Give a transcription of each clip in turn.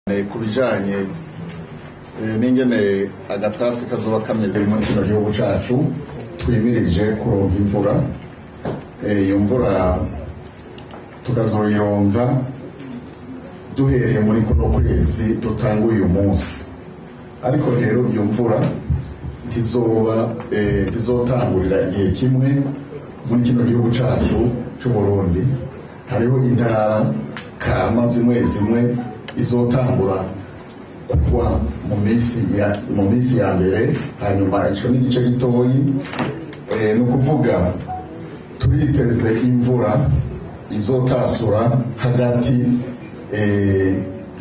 Ku bijanye n'ingene agatasi kazoba kameze muri kino gihugu cacu twimirije kuronka imvura, iyo mvura tukazoyironka duhereye muri kuno kwezi dutanguye uyu munsi. Ariko rero iyo mvura ntizotangurira igihe kimwe muri kino gihugu cacu c'u Burundi. Hariho intara kama zimwe izotangura kuva mu minsi ya mbere, hanyuma ico n'igice gitoyi. Ni ukuvuga turiteze imvura izotasura hagati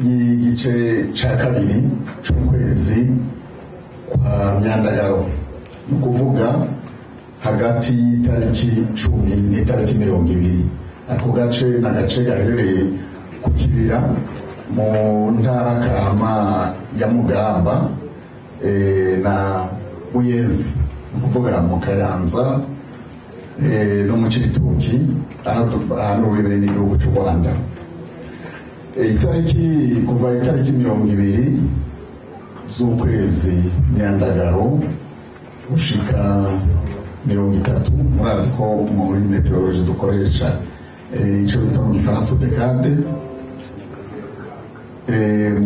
y'igice ca kabiri c'ukwezi kwa Myandagaro, ni ukuvuga hagati y'itariki 10 n'itariki 20. Ako gace n'agace gaherereye ku kibira mu ntara kama ya Mugamba na Buyenzi, ni ukuvuga mu Kayanza no mu Cibitoki, ahantu bibere n'igihugu c'u Rwanda. Kuva itariki 20 z'ukwezi Myandagaro gushika 30, murazi ko muri meteorology dukoresha ico bita mu Gifaransa decade.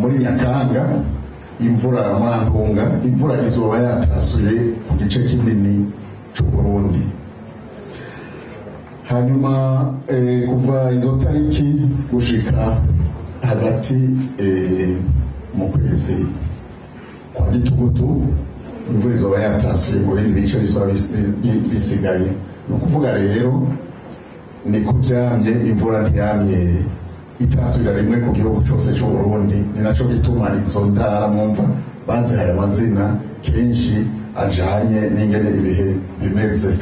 Muri Nyakanga imvura Mwantunga, imvura izoba yatasuye ku gice kinini c'u Burundi. Hanyuma kuva izo tariki gushika hagati mu kwezi kwa Gitugutu imvura izoba yatasuye mu bindi bice bizoba bisigaye. Ni ukuvuga rero ni kuvyamye, imvura ntiyamye itasubira rimwe ku gihugu cose c'u Burundi. Ni naco gituma izo ntara mwumva bazihaye amazina kenshi ajanye n'ingene ibihe bimeze.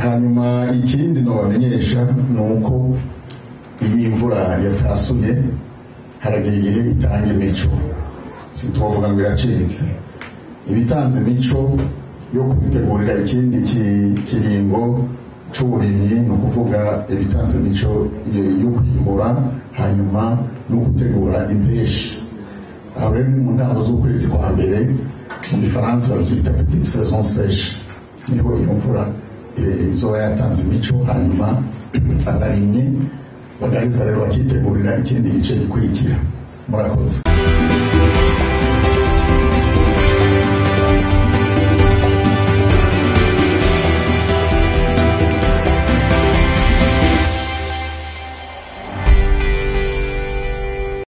Hanyuma ikindi nobamenyesha ni uko iyi mvura yatasuye haragira igihe itanga imico, sitovuga ngo iracitse. Ibitanze imico yo kubitegurira ikindi kiringo c'uburimyi, ni ukuvuga ibitanze imico yo kwimbura hanyuma no gutegura impeshi. Aho rero ni mu ntango z'ukwezi kwa mbere, mu Gifaransa bavyita petite saison sèche, niho iyo mvura izoba yatanze imico, hanyuma abarimyi bagaheza rero bakitegurira ikindi gice gikurikira. Murakoze.